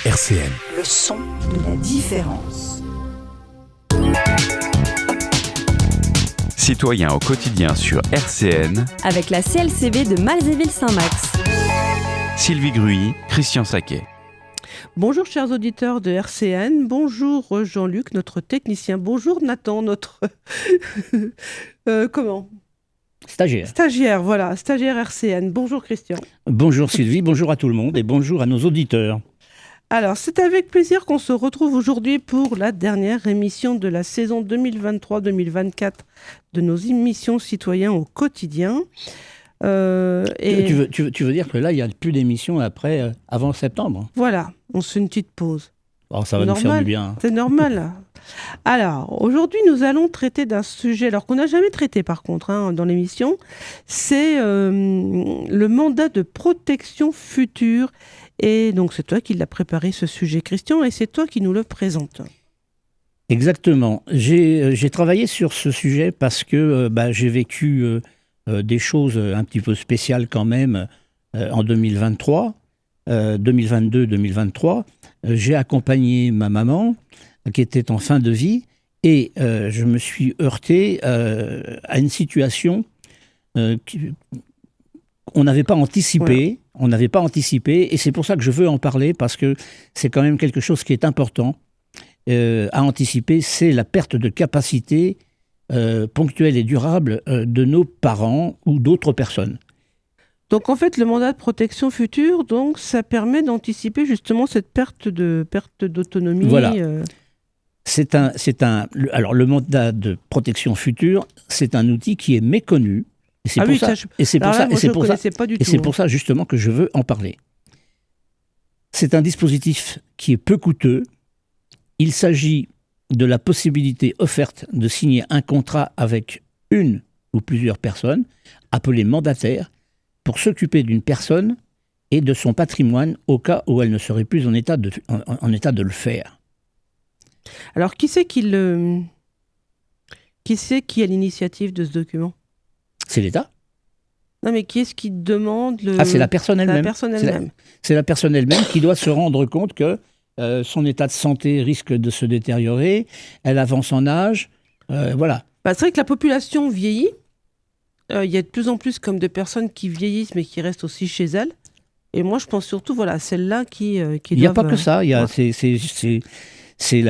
RCN. Le son de la différence. Citoyens au quotidien sur RCN, avec la CLCB de Malzéville-Saint-Max. Sylvie Gruy, Christian Saquet. Bonjour chers auditeurs de RCN, bonjour Jean-Luc, notre technicien, bonjour Nathan, notre... Stagiaire, voilà, stagiaire RCN. Bonjour Christian. Bonjour Sylvie, bonjour à tout le monde et bonjour à nos auditeurs. Alors, c'est avec plaisir qu'on se retrouve aujourd'hui pour la dernière émission de la saison 2023-2024 de nos émissions citoyens au quotidien. Tu veux dire que là, il n'y a plus d'émissions avant septembre? Voilà, on se fait une petite pause. Oh, ça va nous faire du bien. C'est normal. Alors, aujourd'hui, nous allons traiter d'un sujet, alors qu'on n'a jamais traité par contre dans l'émission, c'est le mandat de protection future. Et donc, c'est toi qui l'as préparé ce sujet, Christian, et c'est toi qui nous le présente. Exactement. J'ai travaillé sur ce sujet parce que j'ai vécu des choses un petit peu spéciales quand même en 2023, 2022-2023. J'ai accompagné ma maman qui était en fin de vie et je me suis heurté à une situation qu'on n'avait pas anticipée. Ouais. On n'avait pas anticipé et c'est pour ça que je veux en parler parce que c'est quand même quelque chose qui est important à anticiper, c'est la perte de capacité ponctuelle et durable de nos parents ou d'autres personnes. Donc en fait, le mandat de protection future, donc, ça permet d'anticiper justement cette perte d'autonomie. Voilà. Alors le mandat de protection future, c'est un outil qui est méconnu. Et c'est pour ça justement que je veux en parler. C'est un dispositif qui est peu coûteux. Il s'agit de la possibilité offerte de signer un contrat avec une ou plusieurs personnes, appelées mandataires, pour s'occuper d'une personne et de son patrimoine au cas où elle ne serait plus en état de le faire. Alors, qui c'est qui a l'initiative de ce document ? C'est l'État. Non, mais qui est-ce qui demande le... Ah, c'est la personne elle-même. C'est la personne elle-même qui doit se rendre compte que son état de santé risque de se détériorer, elle avance en âge, voilà. C'est vrai que la population vieillit. Il y a de plus en plus comme de personnes qui vieillissent mais qui restent aussi chez elles. Et moi, je pense surtout à celles-là qui Il n'y a pas que ça. C'est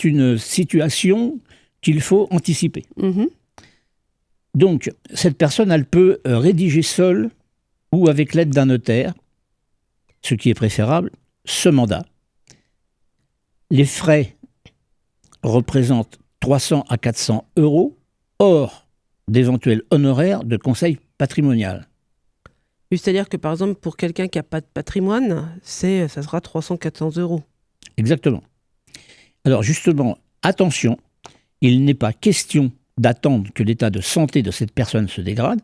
une situation qu'il faut anticiper. Mm-hmm. Donc, cette personne, elle peut rédiger seule ou avec l'aide d'un notaire, ce qui est préférable, ce mandat. Les frais représentent 300 à 400 €, hors d'éventuels honoraires de conseil patrimonial. C'est-à-dire que, par exemple, pour quelqu'un qui n'a pas de patrimoine, ça sera 300-400 €. Exactement. Alors, justement, attention, il n'est pas question d'attendre que l'état de santé de cette personne se dégrade,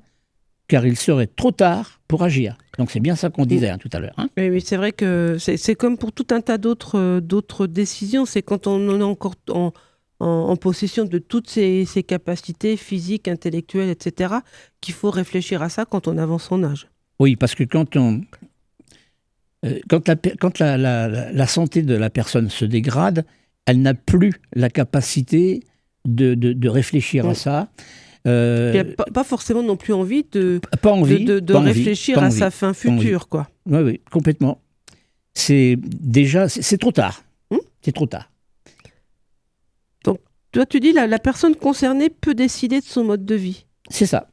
car il serait trop tard pour agir. Donc c'est bien ça qu'on disait tout à l'heure. Oui, c'est vrai que c'est comme pour tout un tas d'autres décisions, c'est quand on est encore en possession de toutes ses capacités physiques, intellectuelles, etc., qu'il faut réfléchir à ça quand on avance en âge. Oui, parce que quand la santé de la personne se dégrade, elle n'a plus la capacité de réfléchir à ça. Il n'y a pas forcément non plus envie de réfléchir à sa fin future, quoi. Oui, complètement. C'est trop tard. C'est trop tard. Donc, toi, tu dis la personne concernée peut décider de son mode de vie. C'est ça.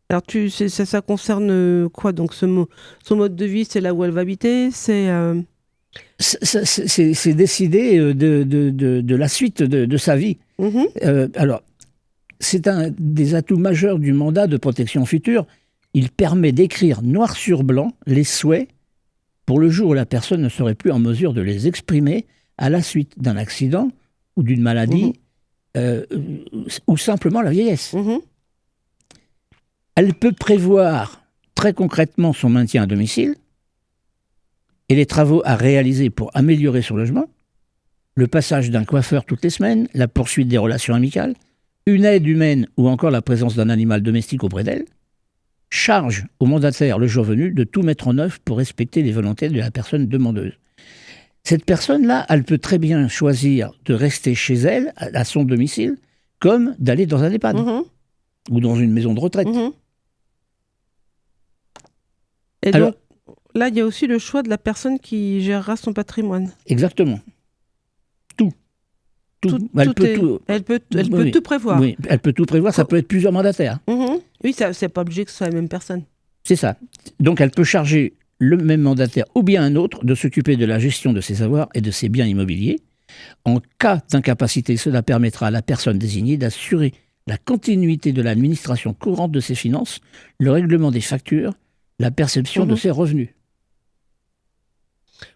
Alors, ça concerne quoi? Donc, son mode de vie, c'est là où elle va habiter, c'est décider de la suite de sa vie. Mm-hmm. Alors, c'est un des atouts majeurs du mandat de protection future. Il permet d'écrire noir sur blanc les souhaits pour le jour où la personne ne serait plus en mesure de les exprimer à la suite d'un accident ou d'une maladie, ou simplement la vieillesse. Mm-hmm. Elle peut prévoir très concrètement son maintien à domicile et les travaux à réaliser pour améliorer son logement, le passage d'un coiffeur toutes les semaines, la poursuite des relations amicales, une aide humaine ou encore la présence d'un animal domestique auprès d'elle, charge au mandataire le jour venu de tout mettre en œuvre pour respecter les volontés de la personne demandeuse. Cette personne-là, elle peut très bien choisir de rester chez elle, à son domicile, comme d'aller dans un EHPAD ou dans une maison de retraite. Et Alors, donc, là, il y a aussi le choix de la personne qui gérera son patrimoine. Exactement. Tout. Elle peut tout prévoir. Oui, elle peut tout prévoir. Ça peut être plusieurs mandataires. Oui, c'est pas obligé que ce soit la même personne. C'est ça. Donc, elle peut charger le même mandataire ou bien un autre de s'occuper de la gestion de ses avoirs et de ses biens immobiliers. En cas d'incapacité, cela permettra à la personne désignée d'assurer la continuité de l'administration courante de ses finances, le règlement des factures, la perception de ses revenus.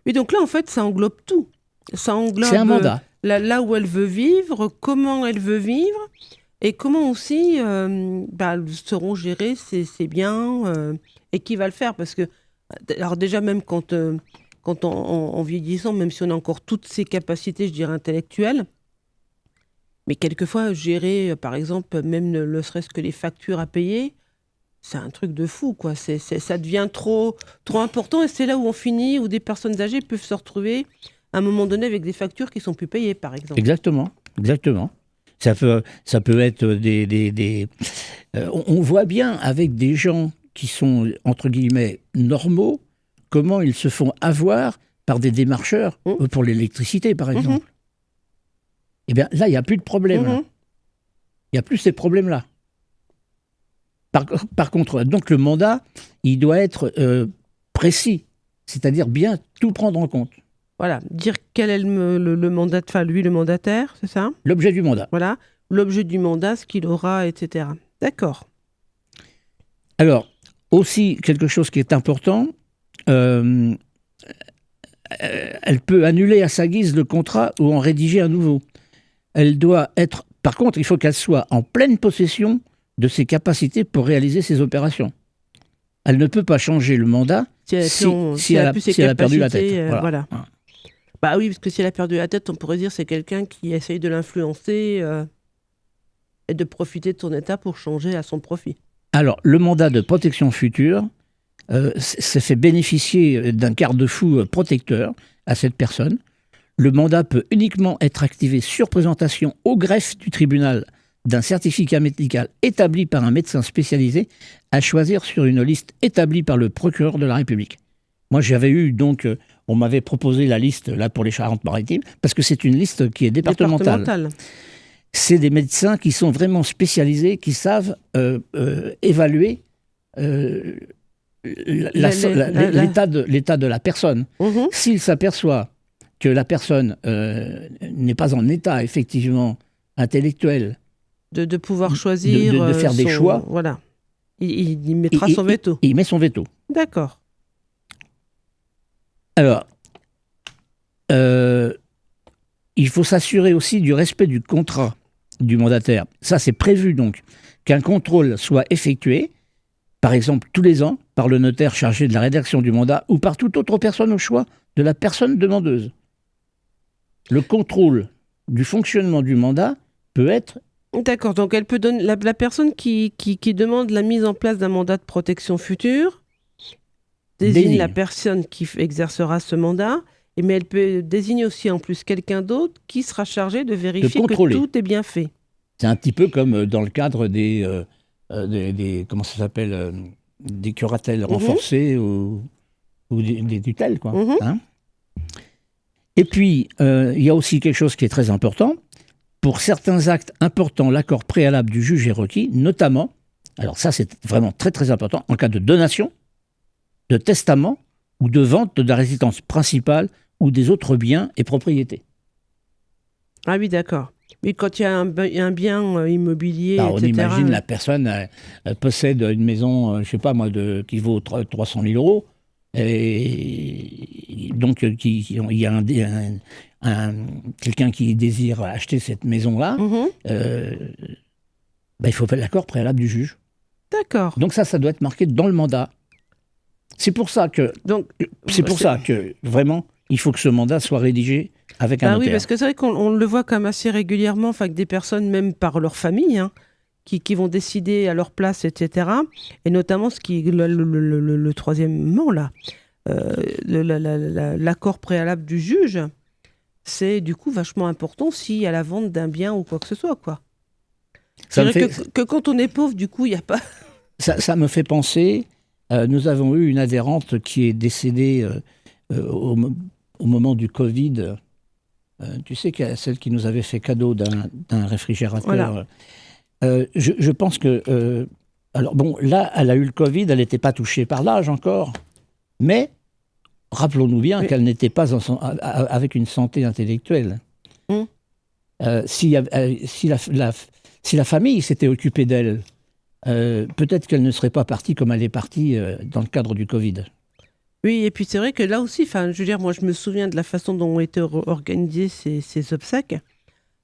Oui, donc là, en fait, ça englobe tout. Ça englobe C'est un mandat. Là où elle veut vivre, comment elle veut vivre, et comment aussi seront gérés ses biens, et qui va le faire. Parce que, alors déjà, même quand en vieillissant, même si on a encore toutes ces capacités, je dirais, intellectuelles, mais quelquefois, gérer, par exemple, même ne serait-ce que les factures à payer, c'est un truc de fou, quoi. Ça devient trop important, et c'est là où on finit, où des personnes âgées peuvent se retrouver à un moment donné avec des factures qui sont plus payées, par exemple. Exactement. Ça peut être on voit bien avec des gens qui sont, entre guillemets, normaux, comment ils se font avoir par des démarcheurs pour l'électricité, par exemple. Eh bien, là, il n'y a plus de problème. Il n'y a plus ces problèmes-là. Par contre, donc le mandat, il doit être précis, c'est-à-dire bien tout prendre en compte. Voilà, dire quel est le mandat, enfin lui, le mandataire, c'est ça ? L'objet du mandat. Voilà, l'objet du mandat, ce qu'il aura, etc. D'accord. Alors, aussi, quelque chose qui est important, elle peut annuler à sa guise le contrat ou en rédiger un nouveau. Elle doit être, par contre, il faut qu'elle soit en pleine possession de ses capacités pour réaliser ses opérations. Elle ne peut pas changer le mandat si elle a perdu la tête. Voilà. Bah oui, parce que si elle a perdu la tête, on pourrait dire que c'est quelqu'un qui essaye de l'influencer et de profiter de son état pour changer à son profit. Alors, le mandat de protection future ça fait bénéficier d'un garde-fou protecteur à cette personne. Le mandat peut uniquement être activé sur présentation au greffe du tribunal d'un certificat médical établi par un médecin spécialisé à choisir sur une liste établie par le procureur de la République. Moi, j'avais eu donc, on m'avait proposé la liste là pour les Charentes-Maritimes, parce que c'est une liste qui est départementale. C'est des médecins qui sont vraiment spécialisés, qui savent évaluer l'état de la personne. S'il s'aperçoit que la personne n'est pas en état, effectivement, intellectuel, de pouvoir choisir, de faire des choix. Voilà. Il mettra son veto. Il met son veto. D'accord. Alors, il faut s'assurer aussi du respect du contrat du mandataire. Ça, c'est prévu donc qu'un contrôle soit effectué, par exemple tous les ans, par le notaire chargé de la rédaction du mandat ou par toute autre personne au choix de la personne demandeuse. Le contrôle du fonctionnement du mandat peut être... D'accord, donc elle peut donner la personne qui demande la mise en place d'un mandat de protection future désigne la personne qui exercera ce mandat, mais elle peut désigner aussi en plus quelqu'un d'autre qui sera chargé de vérifier que tout est bien fait. C'est un petit peu comme dans le cadre des comment ça s'appelle, des curatelles renforcées ou des tutelles, quoi. Hein. Et puis, il y a aussi quelque chose qui est très important. Pour certains actes importants, l'accord préalable du juge est requis, notamment, alors ça c'est vraiment très très important, en cas de donation, de testament ou de vente de la résidence principale ou des autres biens et propriétés. Ah oui, d'accord. Mais quand il y a un bien immobilier, on imagine la personne possède une maison, je ne sais pas moi, qui vaut 300 000 euros, et donc il y a quelqu'un qui désire acheter cette maison-là, il faut faire l'accord préalable du juge. D'accord. Donc ça doit être marqué dans le mandat. C'est pour ça que vraiment, il faut que ce mandat soit rédigé avec un notaire. Oui, parce que c'est vrai qu'on le voit quand même assez régulièrement, avec des personnes, même par leur famille, qui vont décider à leur place, etc. Et notamment le troisièmement, là, l'accord préalable du juge, c'est du coup vachement important s'il y a la vente d'un bien ou quoi que ce soit, quoi. C'est vrai que quand on est pauvre, du coup, il n'y a pas... Ça me fait penser, nous avons eu une adhérente qui est décédée au moment du Covid. Tu sais, celle qui nous avait fait cadeau d'un réfrigérateur. Voilà. Je pense que... alors bon, là, elle a eu le Covid, elle n'était pas touchée par l'âge encore, mais rappelons-nous bien qu'elle n'était pas avec une santé intellectuelle. Si la famille s'était occupée d'elle, peut-être qu'elle ne serait pas partie comme elle est partie dans le cadre du Covid. Oui, et puis c'est vrai que là aussi, je veux dire, moi je me souviens de la façon dont ont été organisés ces obsèques,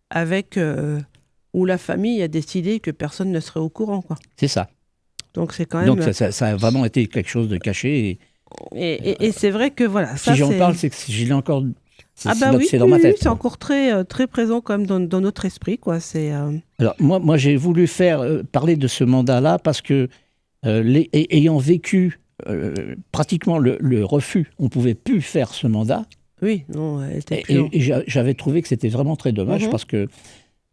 avec où la famille a décidé que personne ne serait au courant, quoi. C'est ça. Donc c'est quand même... Donc ça a vraiment été quelque chose de caché. Et c'est vrai que voilà... Si j'en parle, c'est que je l'ai encore... oui, c'est dans ma tête. C'est encore très, très présent quand même dans notre esprit, quoi. Alors moi j'ai voulu parler de ce mandat-là parce que ayant vécu pratiquement le refus, on ne pouvait plus faire ce mandat. Oui, non, elle était et j'avais trouvé que c'était vraiment très dommage parce que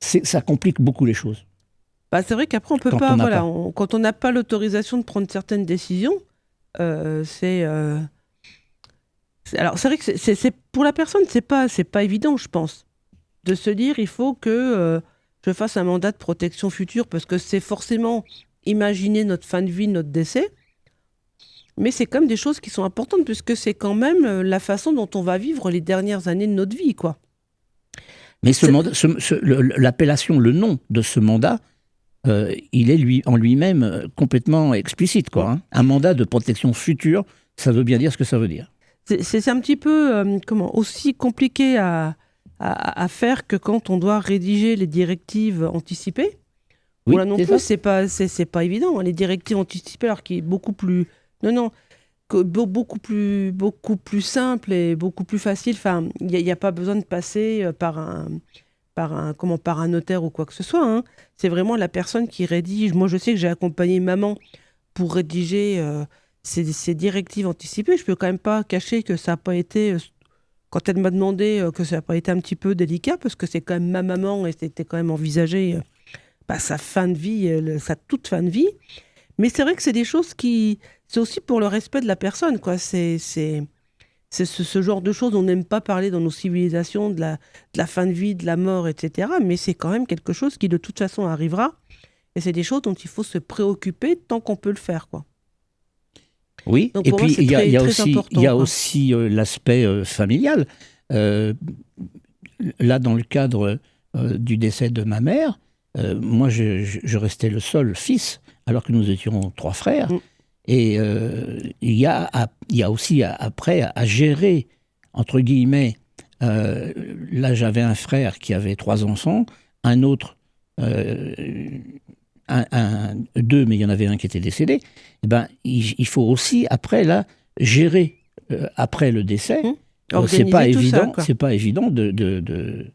ça complique beaucoup les choses. C'est vrai qu'après on peut pas, quand on n'a pas l'autorisation de prendre certaines décisions, alors c'est vrai que c'est pour la personne, c'est pas évident, je pense, de se dire il faut que je fasse un mandat de protection future parce que c'est forcément imaginer notre fin de vie, notre décès. Mais c'est quand même des choses qui sont importantes puisque c'est quand même la façon dont on va vivre les dernières années de notre vie, quoi. Mais l'appellation, le nom de ce mandat, il est en lui-même complètement explicite, quoi. Hein. Un mandat de protection future, ça veut bien dire ce que ça veut dire. C'est un petit peu aussi compliqué à faire que quand on doit rédiger les directives anticipées. Oui, là non plus, c'est pas évident. Hein, les directives anticipées, alors qui est beaucoup plus... beaucoup plus simple et beaucoup plus facile. Enfin, il n'y a pas besoin de passer par un notaire ou quoi que ce soit. Hein. C'est vraiment la personne qui rédige. Moi, je sais que j'ai accompagné maman pour rédiger ces directives anticipées. Je peux quand même pas cacher que ça n'a pas été... Quand elle m'a demandé que ça n'a pas été un petit peu délicat, parce que c'est quand même ma maman et c'était quand même envisagé sa fin de vie, sa toute fin de vie. Mais c'est vrai que c'est des choses qui... C'est aussi pour le respect de la personne, quoi. C'est ce genre de choses, on n'aime pas parler dans nos civilisations de la fin de vie, de la mort, etc. Mais c'est quand même quelque chose qui, de toute façon, arrivera. Et c'est des choses dont il faut se préoccuper tant qu'on peut le faire, quoi. Oui, donc, et puis il y a quoi. aussi l'aspect familial. Là, dans le cadre du décès de ma mère, moi, je restais le seul fils, alors que nous étions 3 frères. Et il y a aussi après à gérer, entre guillemets, là j'avais un frère qui avait 3 enfants, un autre, 2, mais il y en avait un qui était décédé. Et il faut aussi après là gérer après le décès. C'est pas évident de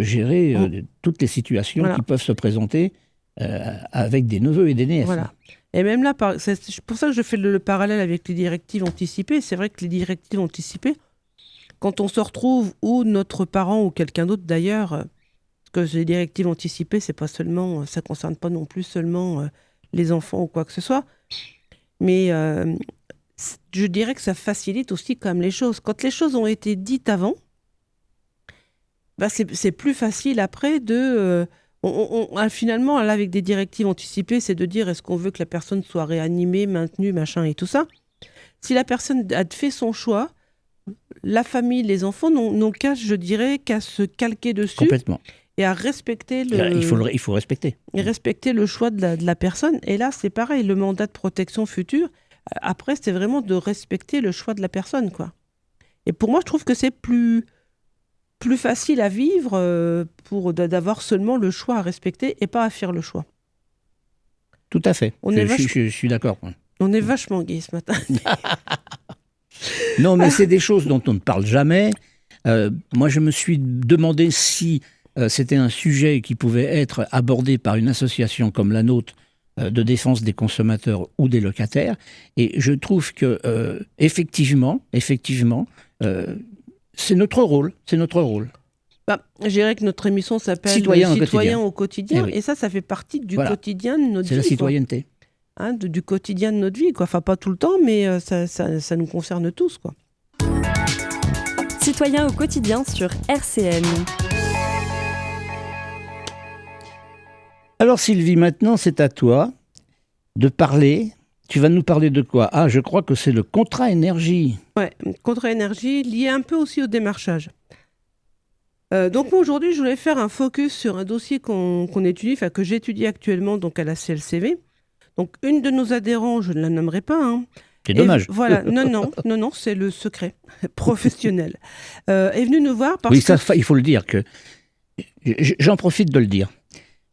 gérer toutes les situations qui peuvent se présenter avec des neveux et des nièces. Voilà. Et même là, c'est pour ça que je fais le parallèle avec les directives anticipées. C'est vrai que les directives anticipées, quand on se retrouve, ou notre parent, ou quelqu'un d'autre d'ailleurs, parce que les directives anticipées, ça ne concerne pas non plus seulement les enfants ou quoi que ce soit, mais je dirais que ça facilite aussi quand même les choses. Quand les choses ont été dites avant, c'est plus facile après de... finalement, là, avec des directives anticipées, c'est de dire est-ce qu'on veut que la personne soit réanimée, maintenue, machin et tout ça. Si la personne a fait son choix, la famille, les enfants n'ont qu'à, je dirais, qu'à se calquer dessus. Complètement. Et à respecter il faut respecter. Et respecter le choix de la personne. Et là, c'est pareil, le mandat de protection future, après, c'est vraiment de respecter le choix de la personne, quoi. Et pour moi, je trouve que c'est plus facile à vivre d'avoir seulement le choix à respecter et pas à faire le choix. Tout à fait. Je suis d'accord. On est vachement gay ce matin. Non, mais c'est des choses dont on ne parle jamais. Moi, je me suis demandé si c'était un sujet qui pouvait être abordé par une association comme la nôtre de défense des consommateurs ou des locataires. Et je trouve que, effectivement, c'est notre rôle. Je dirais que notre émission s'appelle Citoyens au quotidien. Eh oui. Et ça fait partie du Voilà. quotidien de notre vie. C'est la citoyenneté. Du quotidien de notre vie, quoi. Enfin, pas tout le temps, mais ça nous concerne tous, quoi. Citoyens au quotidien sur RCN. Alors Sylvie, maintenant c'est à toi de parler. Tu vas nous parler de quoi? Ah, je crois que c'est le contrat énergie. Ouais, contrat énergie lié un peu aussi au démarchage. Donc moi aujourd'hui, je voulais faire un focus sur un dossier qu'on étudie, enfin que j'étudie actuellement donc à la CLCV. Donc une de nos adhérents, je ne la nommerai pas, hein, C'est dommage. voilà, non, c'est le secret professionnel. Est venu nous voir parce Oui, que... ça, il faut le dire. J'en profite de le dire.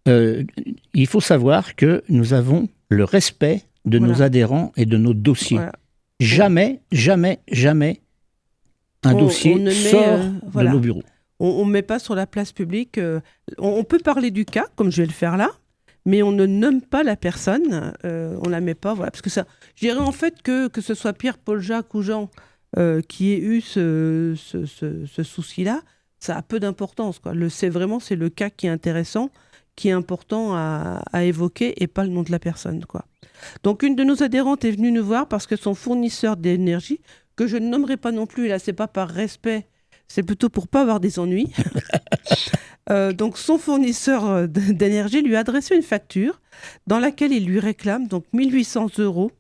Il faut savoir que nous avons le respect de nos adhérents et de nos dossiers. Voilà. Jamais un dossier on ne met, sort voilà. de nos bureaux. On ne met pas sur la place publique. On peut parler du cas, comme je vais le faire là, mais on ne nomme pas la personne. On la met pas, voilà, parce que ça. Je dirais en fait que ce soit Pierre, Paul, Jacques ou Jean qui ait eu ce souci-là, ça a peu d'importance, quoi. C'est le cas qui est intéressant, qui est important à évoquer et pas le nom de la personne, quoi. Donc une de nos adhérentes est venue nous voir parce que son fournisseur d'énergie, que je ne nommerai pas non plus, et là c'est pas par respect, c'est plutôt pour pas avoir des ennuis. Donc son fournisseur d'énergie lui a adressé une facture dans laquelle il lui réclame donc 1 800 €,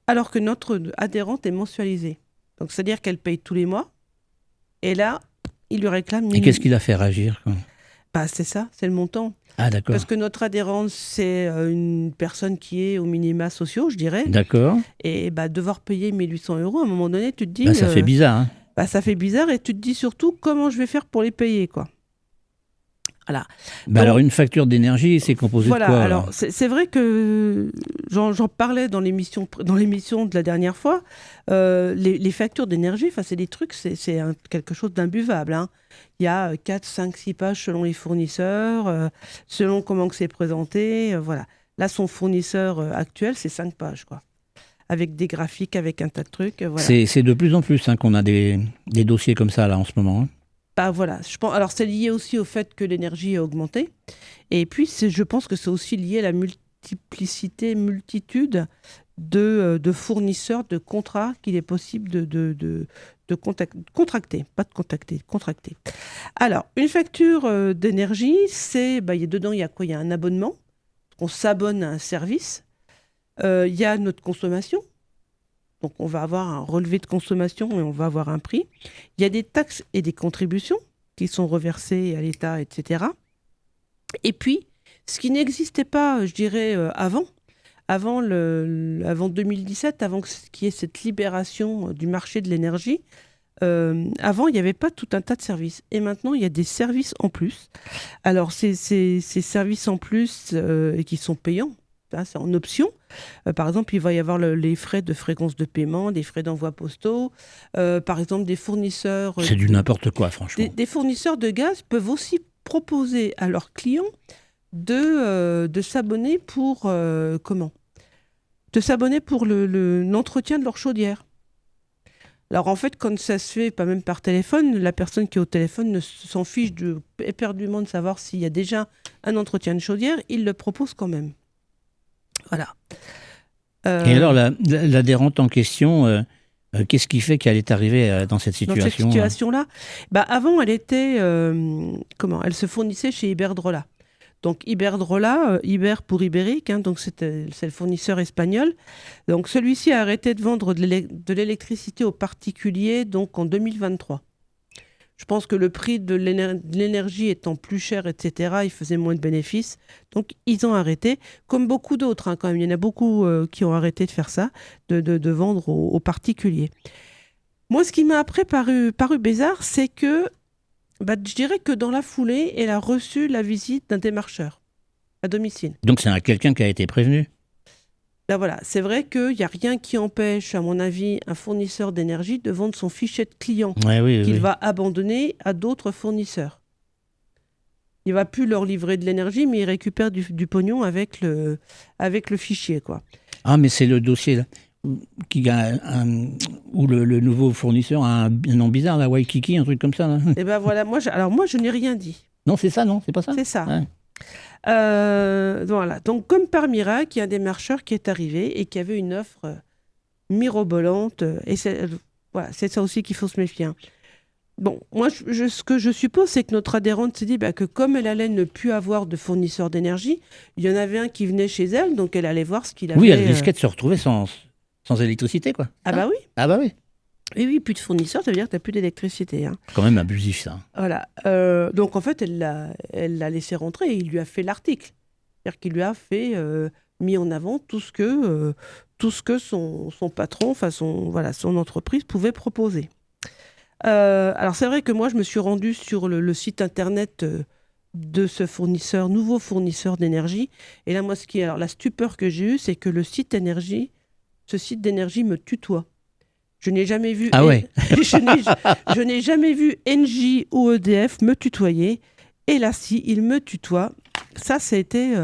alors que notre adhérente est mensualisée. Donc c'est-à-dire qu'elle paye tous les mois, et là il lui réclame... Et qu'est-ce qui l'a fait réagir, quoi? Bah, c'est ça, c'est le montant. Ah, d'accord. Parce que notre adhérente, c'est une personne qui est aux minima sociaux, je dirais. D'accord. Et devoir payer 1 800 €, à un moment donné, tu te dis... Ça fait bizarre, hein. Ça fait bizarre, et tu te dis surtout comment je vais faire pour les payer, quoi. Voilà. Alors, une facture d'énergie, c'est composé de quoi? Alors c'est vrai que j'en parlais dans l'émission de la dernière fois. Les factures d'énergie, c'est des trucs, c'est quelque chose d'imbuvable, hein. Il y a 4, 5, 6 pages selon les fournisseurs, selon comment que c'est présenté. Voilà. Là, son fournisseur actuel, c'est 5 pages, quoi. Avec des graphiques, avec un tas de trucs. Voilà. C'est de plus en plus qu'on a des dossiers comme ça, là, en ce moment, hein. Voilà, je pense. Alors c'est lié aussi au fait que l'énergie a augmenté, et puis je pense que c'est aussi lié à la multitude de fournisseurs, de contrats qu'il est possible de contracter. Alors une facture d'énergie, dedans il y a quoi? Il y a un abonnement, on s'abonne à un service, il y a notre consommation. Donc, on va avoir un relevé de consommation et on va avoir un prix. Il y a des taxes et des contributions qui sont reversées à l'État, etc. Et puis, ce qui n'existait pas, je dirais, avant 2017, avant qu'il y ait cette libération du marché de l'énergie, avant, il n'y avait pas tout un tas de services. Et maintenant, il y a des services en plus. Alors, ces services en plus qui sont payants, c'est en option. Par exemple, il va y avoir les frais de fréquence de paiement, des frais d'envoi postaux. Par exemple, des fournisseurs... C'est du n'importe quoi, franchement. Des fournisseurs de gaz peuvent aussi proposer à leurs clients de s'abonner pour... De s'abonner pour l'entretien de leur chaudière. Alors en fait, quand ça se fait, pas même par téléphone, la personne qui est au téléphone s'en fiche éperdument de savoir s'il y a déjà un entretien de chaudière, il le propose quand même. Voilà. Et alors, l'adhérente en question, qu'est-ce qui fait qu'elle est arrivée dans cette situation? Dans cette situation-là, avant, elle était... elle se fournissait chez Iberdrola. Donc Iberdrola, Iber pour Ibérique, hein, donc c'est le fournisseur espagnol. Donc celui-ci a arrêté de vendre de l'électricité aux particuliers donc en 2023. Je pense que le prix de l'énergie étant plus cher, etc., ils faisaient moins de bénéfices. Donc, ils ont arrêté, comme beaucoup d'autres, hein, quand même. Il y en a beaucoup qui ont arrêté de faire ça, de vendre aux particuliers. Moi, ce qui m'a après paru bizarre, c'est que, je dirais que dans la foulée, elle a reçu la visite d'un démarcheur à domicile. Donc, c'est quelqu'un qui a été prévenu? Là, voilà, c'est vrai qu'il n'y a rien qui empêche, à mon avis, un fournisseur d'énergie de vendre son fichier de client qu'il va abandonner à d'autres fournisseurs. il va plus leur livrer de l'énergie, mais il récupère du pognon avec le fichier, quoi. Ah, mais c'est le dossier là, où le nouveau fournisseur a un nom bizarre, la Waikiki, un truc comme ça. Là. Et ben voilà, moi je n'ai rien dit. Non, c'est ça, non, c'est pas ça. C'est ça. Ouais. Voilà. Donc comme par miracle, il y a un démarcheur qui est arrivé et qui avait une offre mirobolante. Et voilà, c'est ça aussi qu'il faut se méfier. Hein. Bon, moi, ce que je suppose, c'est que notre adhérente s'est dit que comme elle allait ne plus avoir de fournisseur d'énergie, il y en avait un qui venait chez elle, donc elle allait voir ce qu'il avait. Oui, elle risquait de se retrouver sans électricité, quoi. Ah bah oui. Ah bah oui. Oui, plus de fournisseur, ça veut dire que tu n'as plus d'électricité. Hein. Quand même abusif, ça. Voilà. Donc en fait, elle l'a laissé rentrer et il lui a fait l'article. C'est-à-dire qu'il lui a fait mis en avant tout ce que son patron, enfin son entreprise pouvait proposer. Alors c'est vrai que moi je me suis rendue sur le site internet de ce nouveau fournisseur d'énergie, et là moi la stupeur que j'ai eue, c'est que ce site d'énergie me tutoie. Je n'ai jamais vu je n'ai jamais vu Engie ou EDF me tutoyer, et là si il me tutoie, ça a été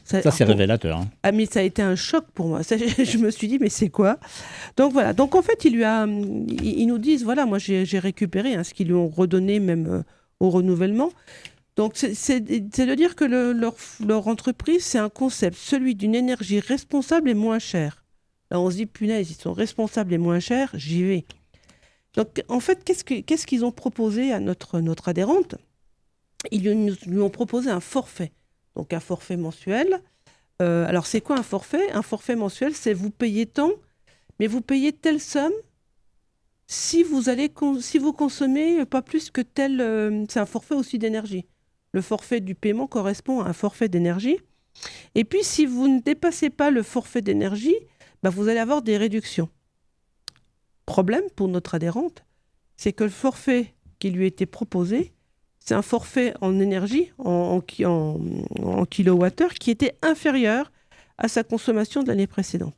ça c'est révélateur. Hein. Ah, mais ça a été un choc pour moi. Je me suis dit, mais c'est quoi ? Donc voilà. Donc en fait, ils nous disent, voilà, moi j'ai récupéré ce qu'ils lui ont redonné même au renouvellement. Donc c'est de dire que leur entreprise, c'est un concept, celui d'une énergie responsable et moins chère. Là, on se dit, punaise, ils sont responsables et moins chers, j'y vais. Donc en fait, qu'est-ce qu'ils ont proposé à notre adhérente ? Ils lui ont proposé un forfait. Donc un forfait mensuel. Alors c'est quoi un forfait ? Un forfait mensuel, c'est vous payez tant, mais vous payez telle somme si vous consommez pas plus que tel. C'est un forfait aussi d'énergie. Le forfait du paiement correspond à un forfait d'énergie. Et puis si vous ne dépassez pas le forfait d'énergie, vous allez avoir des réductions. Problème pour notre adhérente, c'est que le forfait qui lui était proposé, c'est un forfait en énergie, en kilowattheure, qui était inférieur à sa consommation de l'année précédente.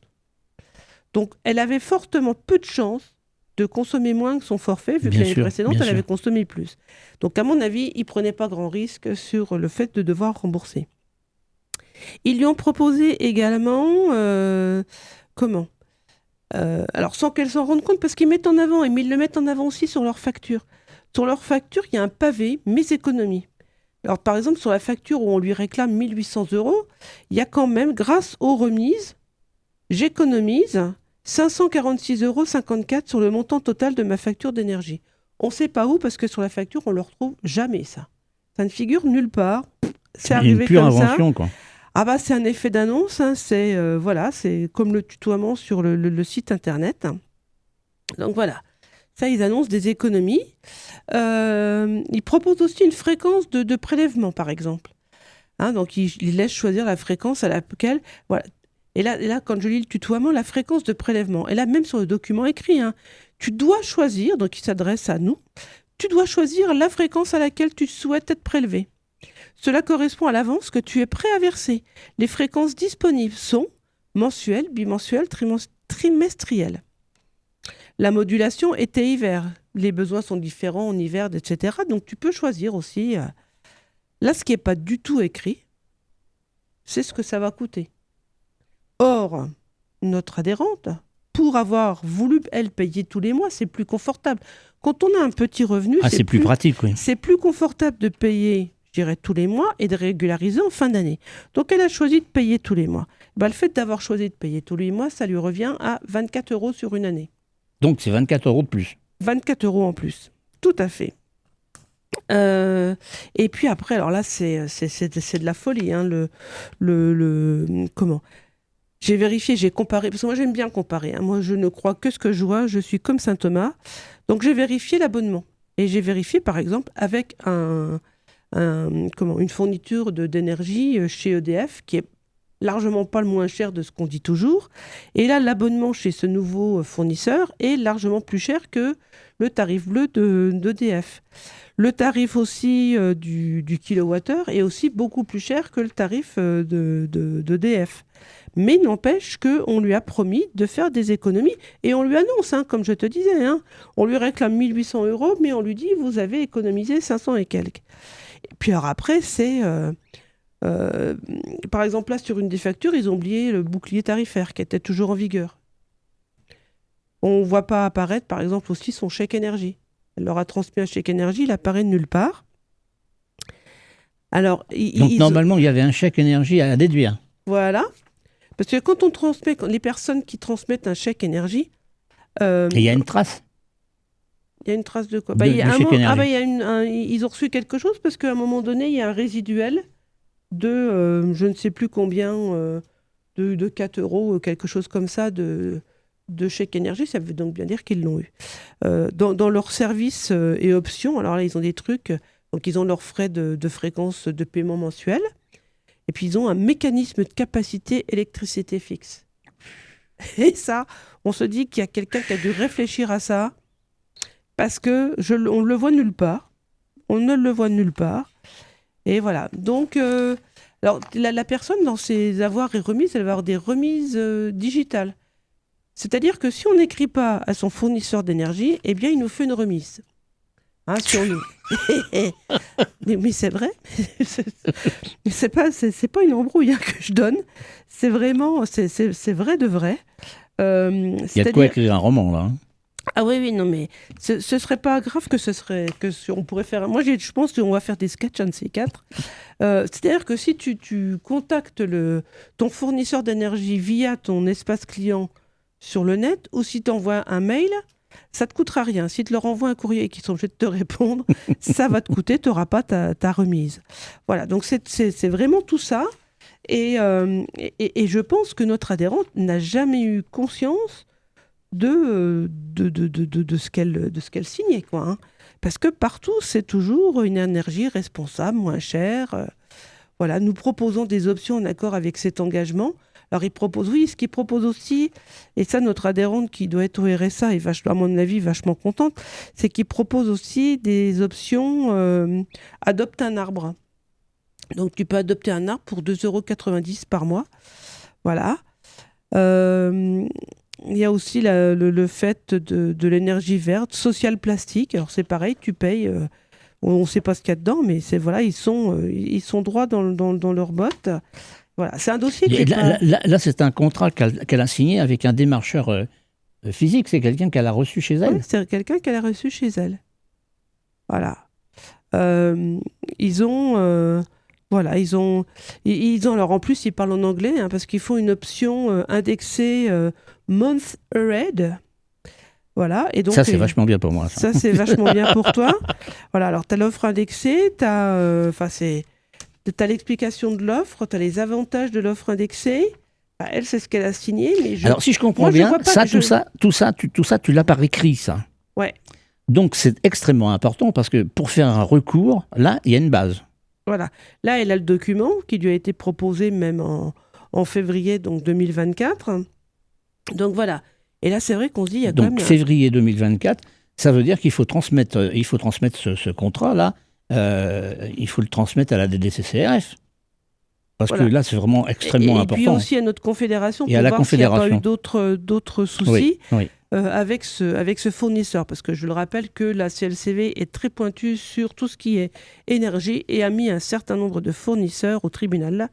Donc, elle avait fortement peu de chances de consommer moins que son forfait, vu que l'année précédente, elle avait consommé plus. Donc, à mon avis, il ne prenait pas grand risque sur le fait de devoir rembourser. Ils lui ont proposé également... alors, sans qu'elle s'en rende compte, parce qu'ils mettent en avant, mais ils le mettent en avant aussi sur leur facture. Sur leur facture, il y a un pavé, mes économies. Alors, par exemple, sur la facture où on lui réclame 1 800 €, il y a quand même, grâce aux remises, j'économise 546,54 € sur le montant total de ma facture d'énergie. On ne sait pas où, parce que sur la facture, on ne le retrouve jamais, ça. Ça ne figure nulle part. C'est arrivé une pure comme invention, ça. Quoi. Ah c'est un effet d'annonce. C'est comme le tutoiement sur le site internet. Donc voilà. Ça, ils annoncent des économies. Ils proposent aussi une fréquence de prélèvement, par exemple. Donc, ils laissent choisir la fréquence à laquelle... Voilà. Et là, quand je lis le tutoiement, la fréquence de prélèvement. Et là, même sur le document écrit, tu dois choisir, donc il s'adresse à nous, tu dois choisir la fréquence à laquelle tu souhaites être prélevé. Cela correspond à l'avance que tu es prêt à verser. Les fréquences disponibles sont mensuelles, bimensuelles, trimestrielles. La modulation été-hiver. Les besoins sont différents en hiver, etc. Donc, tu peux choisir aussi. Là, ce qui n'est pas du tout écrit, c'est ce que ça va coûter. Or, notre adhérente, pour avoir voulu, elle, payer tous les mois, c'est plus confortable. Quand on a un petit revenu, c'est plus pratique, oui. C'est plus confortable de payer, je dirais, tous les mois et de régulariser en fin d'année. Donc, elle a choisi de payer tous les mois. Le fait d'avoir choisi de payer tous les mois, ça lui revient à 24 € sur une année. Donc, c'est 24 € de plus. 24 € en plus, tout à fait. Et puis après, alors là, c'est de la folie. Comment ? J'ai vérifié, j'ai comparé, parce que moi, j'aime bien comparer. Moi, je ne crois que ce que je vois, je suis comme saint Thomas. Donc, j'ai vérifié l'abonnement. Et j'ai vérifié, par exemple, avec une fourniture d'énergie chez EDF, qui est largement pas le moins cher de ce qu'on dit toujours. Et là, l'abonnement chez ce nouveau fournisseur est largement plus cher que le tarif bleu d'EDF. Le tarif aussi du kilowattheure est aussi beaucoup plus cher que le tarif d'EDF. Mais n'empêche qu'on lui a promis de faire des économies. Et on lui annonce, comme je te disais, on lui réclame 1 800 €, mais on lui dit, vous avez économisé 500 et quelques. Et puis alors après, c'est... par exemple, là, sur une des factures, ils ont oublié le bouclier tarifaire qui était toujours en vigueur. On ne voit pas apparaître, par exemple, aussi son chèque énergie. Elle leur a transmis un chèque énergie, il apparaît de nulle part. Alors, Donc normalement, il y avait un chèque énergie à déduire. Voilà. Parce que quand les personnes qui transmettent un chèque énergie... Et il y a une trace. Il y a une trace de quoi du chèque énergie. Ils ont reçu quelque chose parce qu'à un moment donné, il y a un résiduel de je ne sais plus combien, de 4 euros, quelque chose comme ça, de chèque énergie. Ça veut donc bien dire qu'ils l'ont eu. Dans leurs services et options, alors là, ils ont des trucs, donc ils ont leurs frais de fréquence de paiement mensuel, et puis ils ont un mécanisme de capacité électricité fixe. Et ça, on se dit qu'il y a quelqu'un qui a dû réfléchir à ça, parce que on ne le voit nulle part. On ne le voit nulle part. Et voilà. Donc, alors, la personne, dans ses avoirs et remises, elle va avoir des remises digitales. C'est-à-dire que si on n'écrit pas à son fournisseur d'énergie, eh bien, il nous fait une remise. Hein, si on... mais c'est vrai. c'est pas une embrouille que je donne. C'est vraiment... C'est vrai de vrai. Il y a de quoi écrire un roman, là. Ah oui, non, mais ce serait pas grave on pourrait faire... Moi, je pense qu'on va faire des sketchs, un de ces quatre. C'est-à-dire que si tu contactes ton fournisseur d'énergie via ton espace client sur le net, ou si tu envoies un mail, ça te coûtera rien. Si tu leur envoies un courrier et qu'ils sont obligés de te répondre, ça va te coûter, tu n'auras pas ta remise. Voilà, donc c'est vraiment tout ça. Et je pense que notre adhérente n'a jamais eu conscience de ce qu'elle signait, quoi, hein. Parce que partout, c'est toujours une énergie responsable, moins chère. Voilà, nous proposons des options en accord avec cet engagement. Alors, ce qu'ils proposent aussi, et ça, notre adhérente qui doit être au RSA est, à mon avis, vachement contente, c'est qu'ils proposent aussi des options adopte un arbre. Donc, tu peux adopter un arbre pour 2,90 € par mois. Voilà. Il y a aussi le fait de l'énergie verte, social plastique. Alors, c'est pareil, tu payes... on ne sait pas ce qu'il y a dedans, mais voilà, ils sont droits dans leurs bottes. Voilà, c'est un dossier qui là, c'est un contrat qu'elle a signé avec un démarcheur physique. C'est quelqu'un qu'elle a reçu chez elle. Oui, c'est quelqu'un qu'elle a reçu chez elle. Voilà. Ils ont... alors en plus, ils parlent en anglais, hein, parce qu'ils font une option indexée month ahead. Voilà. Et donc, ça, c'est vachement bien pour moi. Ça, c'est vachement bien pour toi. Voilà, alors tu as l'offre indexée, tu as l'explication de l'offre, tu as les avantages de l'offre indexée. Bah, elle, c'est ce qu'elle a signé. Mais alors, si je comprends bien, tout ça, tu l'as par écrit, ça. Ouais. Donc, c'est extrêmement important parce que pour faire un recours, là, il y a une base. Voilà. Là, elle a le document qui lui a été proposé même en février donc 2024. Donc, voilà. Et là, c'est vrai qu'on se dit... Donc, février 2024, ça veut dire qu'il faut transmettre ce contrat-là, il faut le transmettre à la DDCCRF. Parce que là, c'est vraiment extrêmement important. Et puis aussi à notre confédération, pour voir s'il n'y a pas eu d'autres soucis oui. avec ce fournisseur. Parce que je le rappelle que la CLCV est très pointue sur tout ce qui est énergie et a mis un certain nombre de fournisseurs au tribunal là,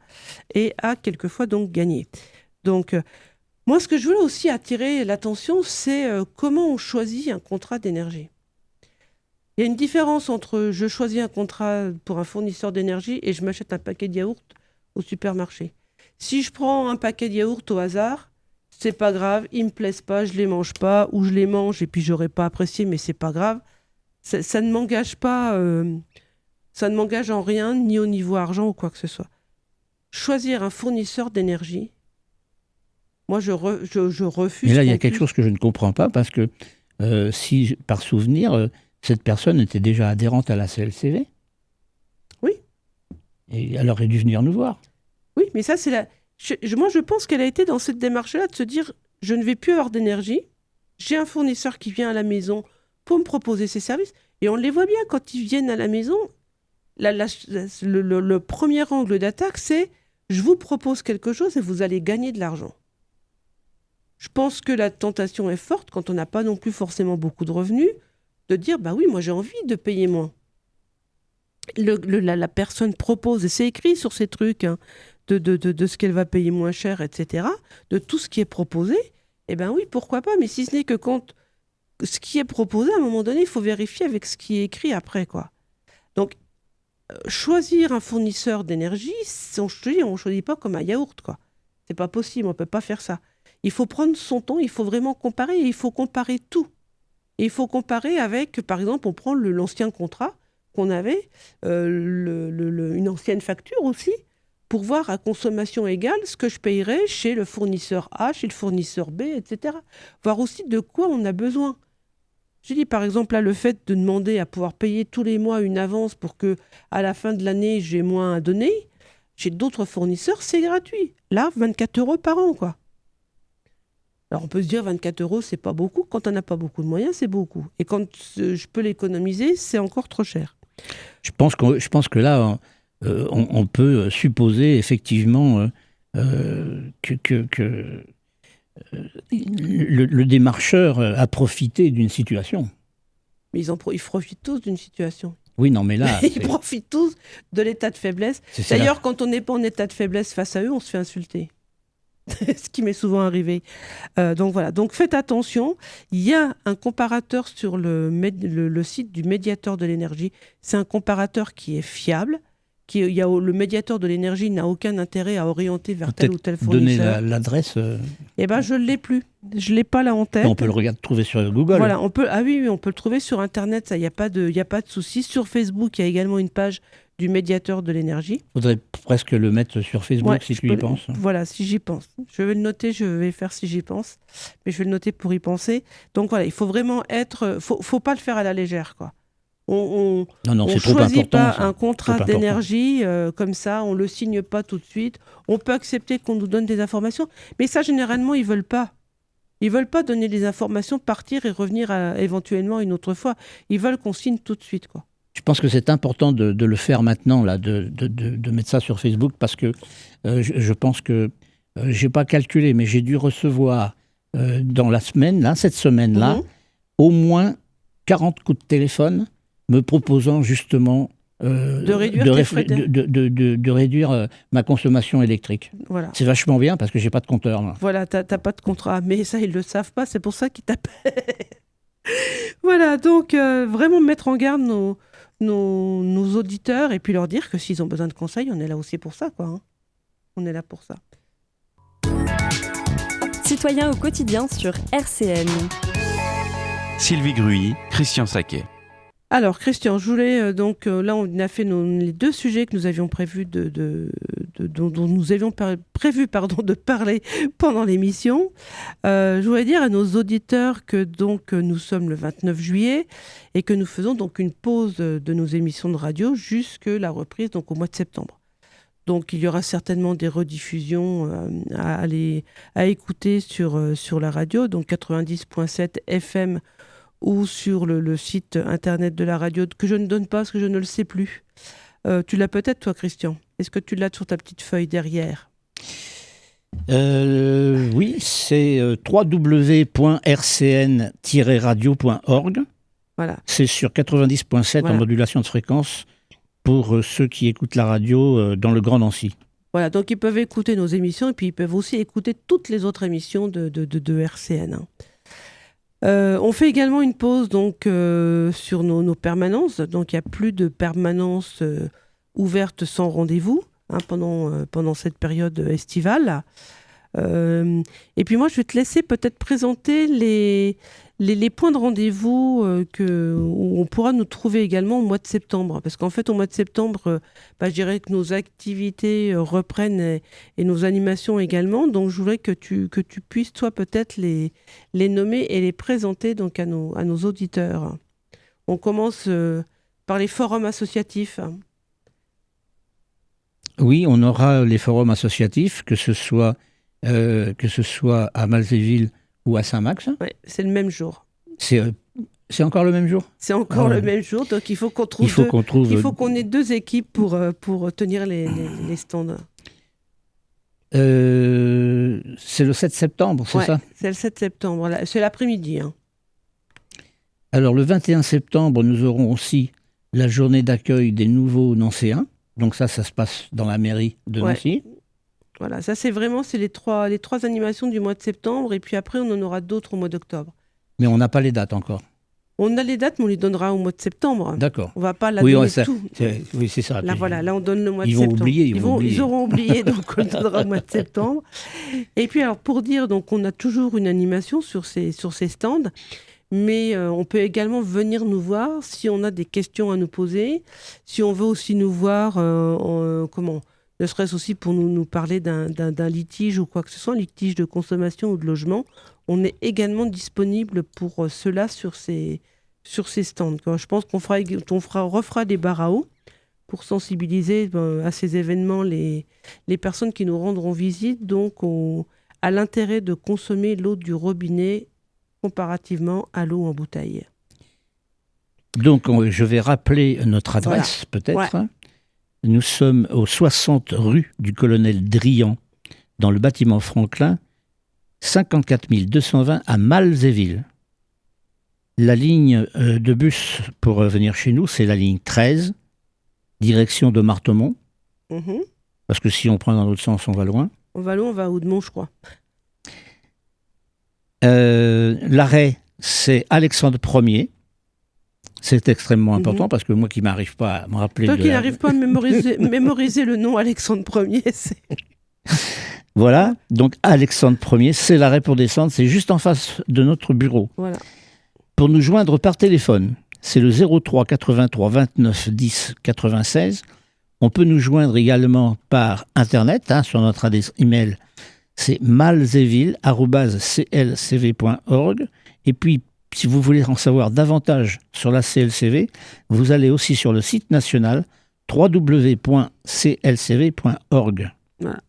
et a quelquefois donc gagné. Donc... moi, ce que je voulais aussi attirer l'attention, c'est comment on choisit un contrat d'énergie. Il y a une différence entre je choisis un contrat pour un fournisseur d'énergie et je m'achète un paquet de yaourts au supermarché. Si je prends un paquet de yaourts au hasard, c'est pas grave, ils me plaisent pas, je les mange pas, ou je les mange et puis j'aurais pas apprécié, mais c'est pas grave. Ça ne m'engage pas, ça ne m'engage en rien, ni au niveau argent ou quoi que ce soit. Choisir un fournisseur d'énergie, moi, je refuse. Mais là, il y a quelque chose que je ne comprends pas, parce que si, par souvenir, cette personne était déjà adhérente à la CLCV. Oui. Et elle aurait dû venir nous voir. Oui, mais ça, c'est moi, je pense qu'elle a été dans cette démarche-là de se dire, je ne vais plus avoir d'énergie, j'ai un fournisseur qui vient à la maison pour me proposer ses services, et on les voit bien quand ils viennent à la maison. Le premier angle d'attaque, c'est, je vous propose quelque chose et vous allez gagner de l'argent. Je pense que la tentation est forte, quand on n'a pas non plus forcément beaucoup de revenus, de dire, bah oui, moi j'ai envie de payer moins. la personne propose, et c'est écrit sur ces trucs, hein, de ce qu'elle va payer moins cher, etc., de tout ce qui est proposé, eh bien oui, pourquoi pas, mais si ce n'est que quand ce qui est proposé, à un moment donné, il faut vérifier avec ce qui est écrit après, quoi. Donc, choisir un fournisseur d'énergie, on ne choisit pas comme un yaourt, quoi. C'est pas possible, on ne peut pas faire ça. Il faut prendre son temps, il faut vraiment comparer, et il faut comparer tout. Et il faut comparer avec, par exemple, on prend l'ancien contrat qu'on avait, une ancienne facture aussi, pour voir à consommation égale ce que je payerais chez le fournisseur A, chez le fournisseur B, etc. Voir aussi de quoi on a besoin. Je dis par exemple là, le fait de demander à pouvoir payer tous les mois une avance pour que à la fin de l'année, j'ai moins à donner, chez d'autres fournisseurs, c'est gratuit. Là, 24 € par an, quoi. Alors on peut se dire 24 €, c'est pas beaucoup. Quand on n'a pas beaucoup de moyens, c'est beaucoup. Et quand je peux l'économiser, c'est encore trop cher. Je pense que là, on peut supposer effectivement que le démarcheur a profité d'une situation. Mais ils profitent tous d'une situation. Oui, non, mais là... Ils profitent tous de l'état de faiblesse. D'ailleurs, quand on n'est pas en état de faiblesse face à eux, on se fait insulter. Ce qui m'est souvent arrivé. Donc voilà, donc faites attention. Il y a un comparateur sur le site du médiateur de l'énergie. C'est un comparateur qui est fiable. Le médiateur de l'énergie n'a aucun intérêt à orienter vers tel ou tel fournisseur. Donner l'adresse. Eh ben, je ne l'ai plus. Je ne l'ai pas là en tête. On peut le trouver sur Google. Voilà, on peut le trouver sur Internet. Il n'y a pas de souci. Sur Facebook, il y a également une page du médiateur de l'énergie. Il faudrait presque le mettre sur Facebook si tu y penses. Voilà, si j'y pense. Je vais le noter, je vais faire si j'y pense. Mais je vais le noter pour y penser. Donc voilà, il faut vraiment faut pas le faire à la légère, quoi. On choisit pas un contrat d'énergie comme ça, on le signe pas tout de suite. On peut accepter qu'on nous donne des informations, mais ça généralement ils veulent pas. Ils veulent pas donner des informations, partir et revenir éventuellement une autre fois. Ils veulent qu'on signe tout de suite, quoi. Je pense que c'est important de le faire maintenant, là, de mettre ça sur Facebook, parce que je pense que j'ai pas calculé, mais j'ai dû recevoir dans la semaine, là, cette semaine-là, au moins 40 coups de téléphone me proposant justement de réduire ma consommation électrique. Voilà. C'est vachement bien parce que j'ai pas de compteur. Là. Voilà, t'as pas de contrat, mais ça ils le savent pas, c'est pour ça qu'ils t'appellent. Voilà, donc vraiment mettre en garde nos auditeurs et puis leur dire que s'ils ont besoin de conseils, on est là aussi pour ça, quoi. Hein. On est là pour ça. Citoyens au quotidien sur RCN. Sylvie Gruy, Christian Saquet. Alors Christian, je voulais là on a fait les deux sujets que nous avions prévu dont nous avions prévu de parler pendant l'émission. Je voulais dire à nos auditeurs que donc nous sommes le 29 juillet et que nous faisons donc une pause de nos émissions de radio jusque la reprise donc au mois de septembre. Donc il y aura certainement des rediffusions à écouter sur la radio, donc 90.7 FM ou sur le site internet de la radio, que je ne donne pas parce que je ne le sais plus. Tu l'as peut-être, toi, Christian. Est-ce que tu l'as sur ta petite feuille derrière ? Oui, c'est www.rcn-radio.org. Voilà. C'est sur 90.7 voilà. En modulation de fréquence pour ceux qui écoutent la radio dans le Grand Nancy. Voilà, donc ils peuvent écouter nos émissions et puis ils peuvent aussi écouter toutes les autres émissions de RCN. On fait également une pause donc, sur nos permanences. Donc, il n'y a plus de permanences ouvertes sans rendez-vous pendant cette période estivale. Et puis moi, je vais te laisser peut-être présenter les points de rendez-vous où on pourra nous trouver également au mois de septembre. Parce qu'en fait, au mois de septembre, je dirais que nos activités reprennent et nos animations également. Donc, je voudrais que tu puisses, toi, peut-être les nommer et les présenter donc, à nos auditeurs. On commence par les forums associatifs. Oui, on aura les forums associatifs, que ce soit à Malzéville ou à Saint-Max. Oui, c'est le même jour. C'est encore le même jour ? C'est encore le même jour, donc il faut qu'on trouve il faut qu'on ait deux équipes pour tenir les stands. C'est le 7 septembre, c'est ça ? C'est le 7 septembre, c'est l'après-midi. Hein. Alors le 21 septembre, nous aurons aussi la journée d'accueil des nouveaux Nancéens. Donc ça se passe dans la mairie de Nancy. Voilà, ça c'est les trois animations du mois de septembre, et puis après on en aura d'autres au mois d'octobre. Mais on n'a pas les dates encore. On a les dates, mais on les donnera au mois de septembre. D'accord. On va pas donner tout. Oui, c'est ça. Là on donne le mois de ils septembre. Vont oublier, Ils auront oublié, donc on le donnera au mois de septembre. Et puis alors pour dire, donc on a toujours une animation sur ces stands, mais on peut également venir nous voir si on a des questions à nous poser, si on veut aussi nous voir ne serait-ce aussi pour nous parler d'un litige ou quoi que ce soit, un litige de consommation ou de logement. On est également disponible pour cela sur ces stands. Je pense qu'on refera des bars à eau pour sensibiliser à ces événements les personnes qui nous rendront visite, donc à l'intérêt de consommer l'eau du robinet comparativement à l'eau en bouteille. Donc je vais rappeler notre adresse peut-être. Ouais. Nous sommes au 60 rue du Colonel Drian, dans le bâtiment Franklin, 54 220 à Malzéville. La ligne de bus pour venir chez nous, c'est la ligne 13, direction de Marthemont. Parce que si on prend dans l'autre sens, on va loin. On va à Oudemont, je crois. L'arrêt, c'est Alexandre Ier. C'est extrêmement important parce que moi qui n'arrive pas à me rappeler... Toi qui n'arrive pas à mémoriser le nom Alexandre Ier, c'est... Voilà, donc Alexandre Ier, c'est l'arrêt pour descendre, c'est juste en face de notre bureau. Voilà. Pour nous joindre par téléphone, c'est le 03 83 29 10 96. On peut nous joindre également par Internet, sur notre adresse email, c'est malzéville@clcv.org. Et puis, si vous voulez en savoir davantage sur la CLCV, vous allez aussi sur le site national www.clcv.org. Voilà.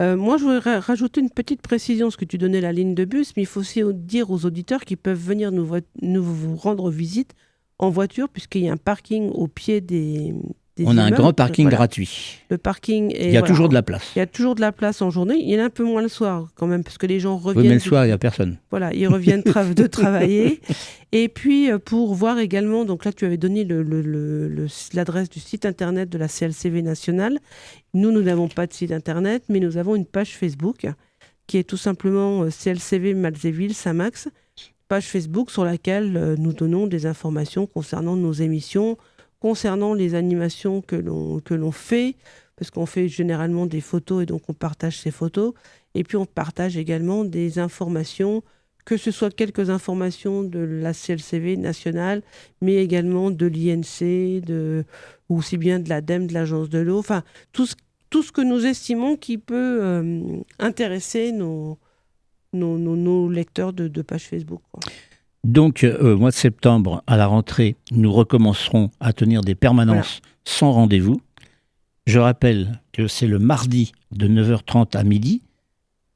Moi, je voudrais rajouter une petite précision, parce que tu donnais la ligne de bus, mais il faut aussi dire aux auditeurs qu'ils peuvent venir nous rendre visite en voiture, puisqu'il y a un parking au pied des on a un grand parking gratuit. Le parking est, il y a toujours de la place. Il y a toujours de la place en journée. Il y en a un peu moins le soir quand même, parce que les gens reviennent. Oui, mais le soir, il n'y a personne. Voilà, ils reviennent de travailler. Et puis, pour voir également, donc là, tu avais donné l'adresse du site internet de la CLCV nationale. Nous n'avons pas de site internet, mais nous avons une page Facebook qui est tout simplement CLCV Malzéville Saint-Max. Page Facebook sur laquelle nous donnons des informations concernant nos émissions, concernant les animations que l'on fait, parce qu'on fait généralement des photos et donc on partage ces photos. Et puis on partage également des informations, que ce soit quelques informations de la CLCV nationale, mais également de l'INC, ou aussi bien de l'ADEME, de l'Agence de l'eau, enfin tout ce que nous estimons qui peut intéresser nos lecteurs de pages Facebook, quoi. Donc, au mois de septembre, à la rentrée, nous recommencerons à tenir des permanences sans rendez-vous. Je rappelle que c'est le mardi de 9h30 à midi,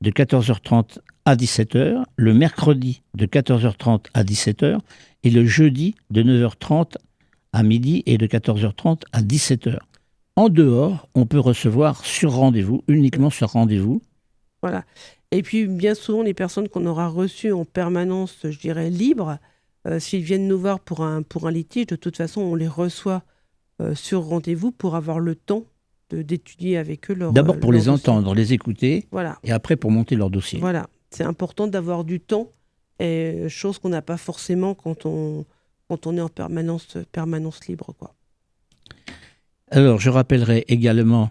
de 14h30 à 17h, le mercredi de 14h30 à 17h et le jeudi de 9h30 à midi et de 14h30 à 17h. En dehors, on peut recevoir sur rendez-vous, uniquement sur rendez-vous. Voilà. Et puis, bien souvent, les personnes qu'on aura reçues en permanence, je dirais, libres, s'ils viennent nous voir pour un litige, de toute façon, on les reçoit sur rendez-vous pour avoir le temps d'étudier avec eux leur dossier. D'abord pour les entendre, les écouter, voilà. Et après pour monter leur dossier. Voilà. C'est important d'avoir du temps, chose qu'on n'a pas forcément quand on est en permanence libre, quoi. Alors, je rappellerai également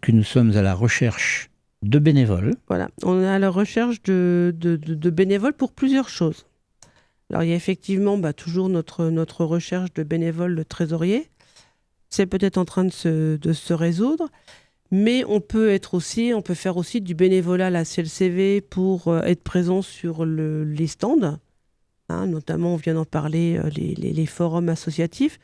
que nous sommes à la recherche de bénévoles. Voilà, on est à la recherche de bénévoles pour plusieurs choses. Alors, il y a effectivement toujours notre recherche de bénévoles trésoriers. C'est peut-être en train de se résoudre, mais on peut faire aussi du bénévolat à la CLCV pour être présent sur les stands. Notamment, on vient d'en parler, les forums associatifs.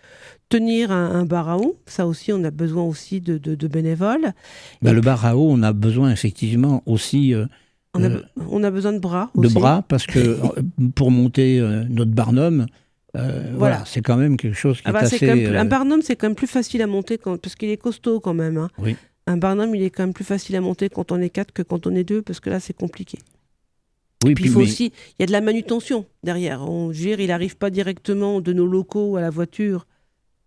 Tenir un bar à eau, ça aussi, on a besoin aussi de bénévoles. Le bar à eau, on a besoin effectivement aussi... on a besoin de bras aussi. De bras, parce que pour monter notre barnum, voilà, c'est quand même quelque chose qui est assez... Un barnum, c'est quand même plus facile à monter parce qu'il est costaud quand même. Hein. Oui. Un barnum, il est quand même plus facile à monter quand on est 4 que quand on est 2, parce que là, c'est compliqué. Oui, puis aussi, il y a de la manutention derrière. Il n'arrive pas directement de nos locaux à la voiture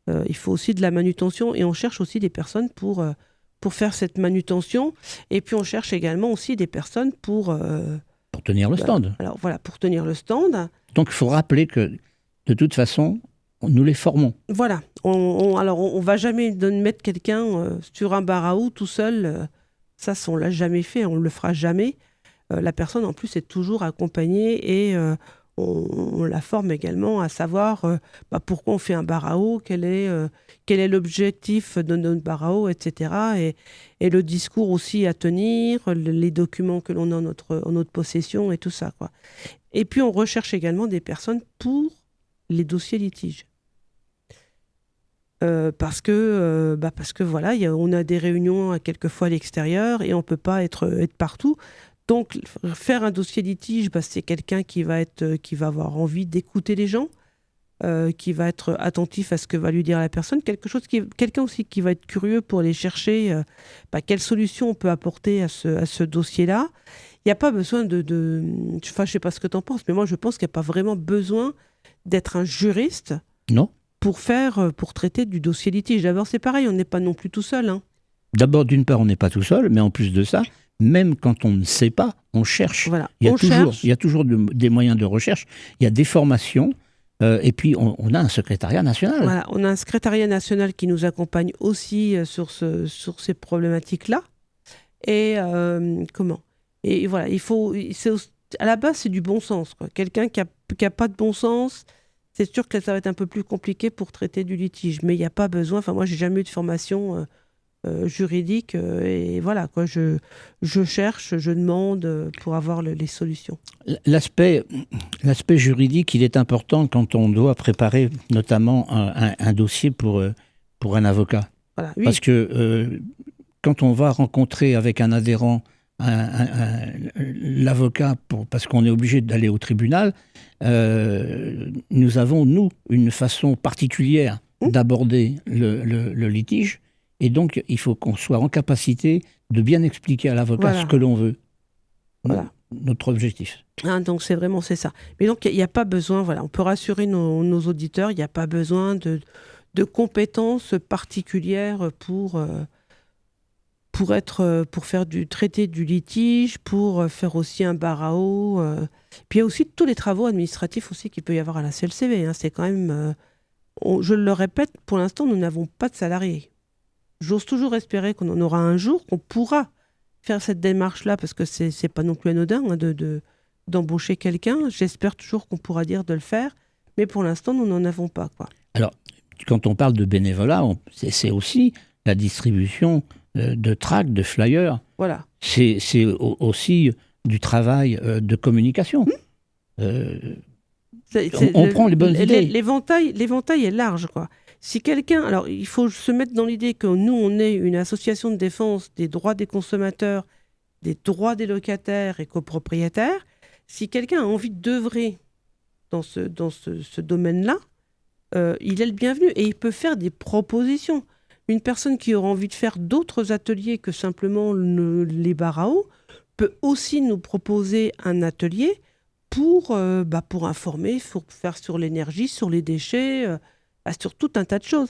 Il faut aussi de la manutention et on cherche aussi des personnes pour faire cette manutention. Et puis on cherche également aussi des personnes pour tenir le stand. Alors voilà, pour tenir le stand. Donc il faut rappeler que de toute façon, nous les formons. Voilà. Alors on va jamais mettre quelqu'un sur un bar à eau tout seul. Ça, on l'a jamais fait, on le fera jamais. La personne en plus est toujours accompagnée et on la forme également à savoir pourquoi on fait un bar à eau, quel est l'objectif de notre bar à eau, etc. Et le discours aussi à tenir, les documents que l'on a en notre possession et tout ça, quoi. Et puis on recherche également des personnes pour les dossiers litiges. Parce que voilà, on a des réunions quelquefois à l'extérieur et on ne peut pas être partout. Donc, faire un dossier litige, c'est quelqu'un qui va avoir envie d'écouter les gens, qui va être attentif à ce que va lui dire la personne, quelqu'un aussi qui va être curieux pour aller chercher quelle solution on peut apporter à ce dossier-là. Il n'y a pas besoin je ne sais pas ce que tu en penses, mais moi je pense qu'il n'y a pas vraiment besoin d'être un juriste. Non. Pour traiter du dossier litige. D'abord, c'est pareil, on n'est pas non plus tout seul. Hein. D'abord, d'une part, on n'est pas tout seul, mais en plus de ça, même quand on ne sait pas, on cherche. Voilà, il y a toujours des moyens de recherche, il y a des formations, et puis on a un secrétariat national. Voilà, on a un secrétariat national qui nous accompagne aussi sur ces problématiques-là. Et Et voilà, à la base, c'est du bon sens, quoi. Quelqu'un qui a pas de bon sens, c'est sûr que ça va être un peu plus compliqué pour traiter du litige. Mais il n'y a pas besoin. Enfin, moi, j'ai jamais eu de formation juridique. Et voilà, quoi. Je cherche, je demande pour avoir les solutions. L'aspect juridique, il est important quand on doit préparer notamment un dossier pour un avocat. Voilà, oui. Parce que quand on va rencontrer avec un adhérent l'avocat, parce qu'on est obligé d'aller au tribunal, nous avons, nous, une façon particulière d'aborder le litige, et donc il faut qu'on soit en capacité de bien expliquer à l'avocat ce que l'on veut. Voilà. Notre objectif. Donc c'est ça. Mais donc il n'y a pas besoin, voilà, on peut rassurer nos auditeurs, il n'y a pas besoin de compétences particulières pour traiter du litige, pour faire aussi un bar à eau. Puis il y a aussi tous les travaux administratifs aussi qu'il peut y avoir à la CLCV. Hein. C'est quand même... je le répète, pour l'instant, nous n'avons pas de salariés. J'ose toujours espérer qu'on en aura un jour, qu'on pourra faire cette démarche-là, parce que c'est pas non plus anodin d'embaucher quelqu'un. J'espère toujours qu'on pourra dire de le faire, mais pour l'instant, nous n'en avons pas, quoi. Alors, quand on parle de bénévolat, c'est aussi la distribution de tracts, de flyers. Voilà. C'est aussi du travail de communication. On prend les bonnes idées. L'éventail est large, quoi. Si quelqu'un... Alors, il faut se mettre dans l'idée que nous, on est une association de défense des droits des consommateurs, des droits des locataires et copropriétaires. Si quelqu'un a envie d'œuvrer dans ce domaine-là, il est le bienvenu et il peut faire des propositions. Une personne qui aura envie de faire d'autres ateliers que simplement les bars à eau peut aussi nous proposer un atelier pour informer, pour faire sur l'énergie, sur les déchets, sur tout un tas de choses.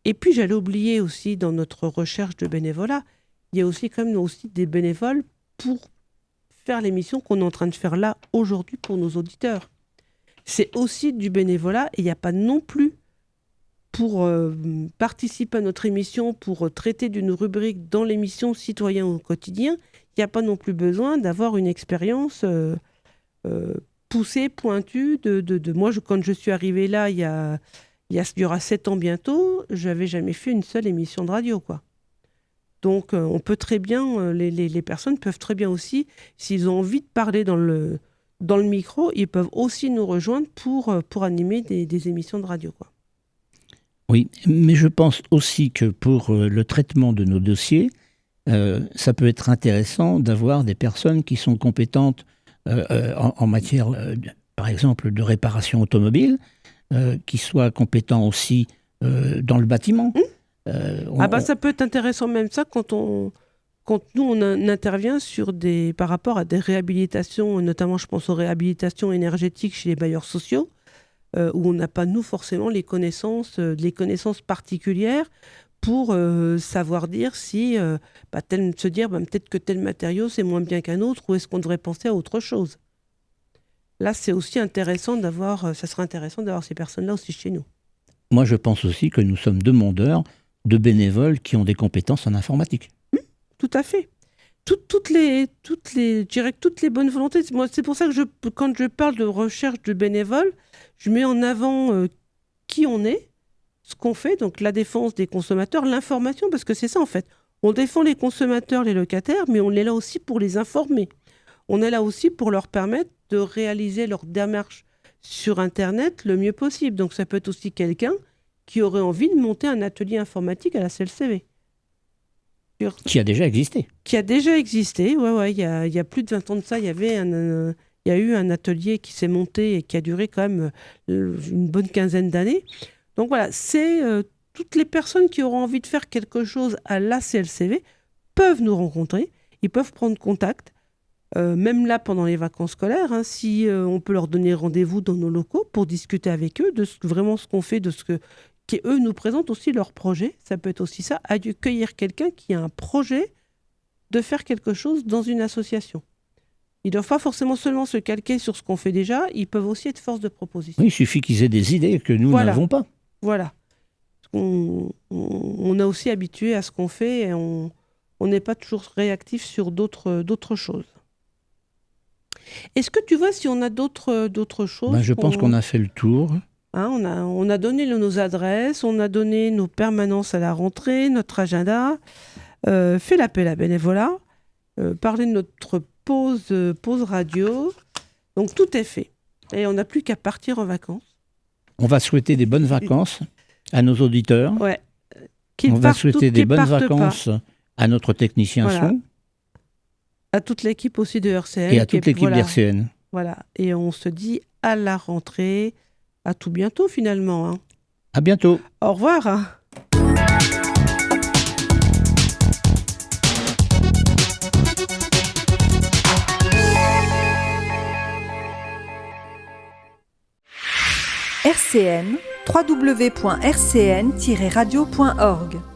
Et puis, j'allais oublier aussi, dans notre recherche de bénévolat, il y a aussi quand même aussi des bénévoles pour faire l'émission qu'on est en train de faire là, aujourd'hui, pour nos auditeurs. C'est aussi du bénévolat et il n'y a pas non plus, pour participer à notre émission, pour traiter d'une rubrique dans l'émission Citoyens au quotidien, il n'y a pas non plus besoin d'avoir une expérience poussée, pointue. Moi, quand je suis arrivée là, il y aura 7 ans bientôt, je n'avais jamais fait une seule émission de radio, quoi. Donc, on peut très bien, les personnes peuvent très bien aussi, s'ils ont envie de parler dans le micro, ils peuvent aussi nous rejoindre pour animer des émissions de radio, quoi. Oui, mais je pense aussi que pour le traitement de nos dossiers, ça peut être intéressant d'avoir des personnes qui sont compétentes en matière, par exemple, de réparation automobile, qui soient compétents aussi dans le bâtiment. Ça peut être intéressant même ça quand nous on intervient par rapport à des réhabilitations, notamment je pense aux réhabilitations énergétiques chez les bailleurs sociaux. où on n'a pas, nous, forcément les connaissances particulières pour savoir dire si, se dire peut-être que tel matériau, c'est moins bien qu'un autre, ou est-ce qu'on devrait penser à autre chose. Là, c'est aussi intéressant ça serait intéressant d'avoir ces personnes-là aussi chez nous. Moi, je pense aussi que nous sommes demandeurs de bénévoles qui ont des compétences en informatique. Tout à fait. Toutes les bonnes volontés. Moi, c'est pour ça que quand je parle de recherche de bénévoles, je mets en avant qui on est, ce qu'on fait, donc la défense des consommateurs, l'information, parce que c'est ça en fait. On défend les consommateurs, les locataires, mais on est là aussi pour les informer. On est là aussi pour leur permettre de réaliser leur démarche sur Internet le mieux possible. Donc ça peut être aussi quelqu'un qui aurait envie de monter un atelier informatique à la CLCV. Qui a déjà existé. Qui a déjà existé, ouais. Il y a plus de 20 ans de ça, il y a eu un atelier qui s'est monté et qui a duré quand même une bonne quinzaine d'années. Donc voilà, c'est toutes les personnes qui auront envie de faire quelque chose à la CLCV peuvent nous rencontrer, ils peuvent prendre contact, même là pendant les vacances scolaires, si on peut leur donner rendez-vous dans nos locaux pour discuter avec eux de vraiment ce qu'on fait, de ce que qui eux nous présentent aussi leur projet. Ça peut être aussi ça, accueillir quelqu'un qui a un projet de faire quelque chose dans une association. Ils ne doivent pas forcément seulement se calquer sur ce qu'on fait déjà, ils peuvent aussi être force de proposition. Oui, il suffit qu'ils aient des idées que nous n'avons pas. Voilà. On a aussi habitué à ce qu'on fait et on n'est pas toujours réactif sur d'autres choses. Est-ce que tu vois si on a d'autres choses Je pense qu'on a fait le tour. On a donné nos adresses, on a donné nos permanences à la rentrée, notre agenda, fait l'appel à bénévolat, parlé de notre pause radio. Donc tout est fait. Et on n'a plus qu'à partir en vacances. On va souhaiter des bonnes vacances à nos auditeurs. Ouais. On va souhaiter des bonnes vacances à notre technicien son. À toute l'équipe aussi de RCN. Et à toute l'équipe d'RCN. Voilà. Et on se dit à la rentrée. À tout bientôt finalement. À bientôt. Au revoir. RCN, www.rcn-radio.org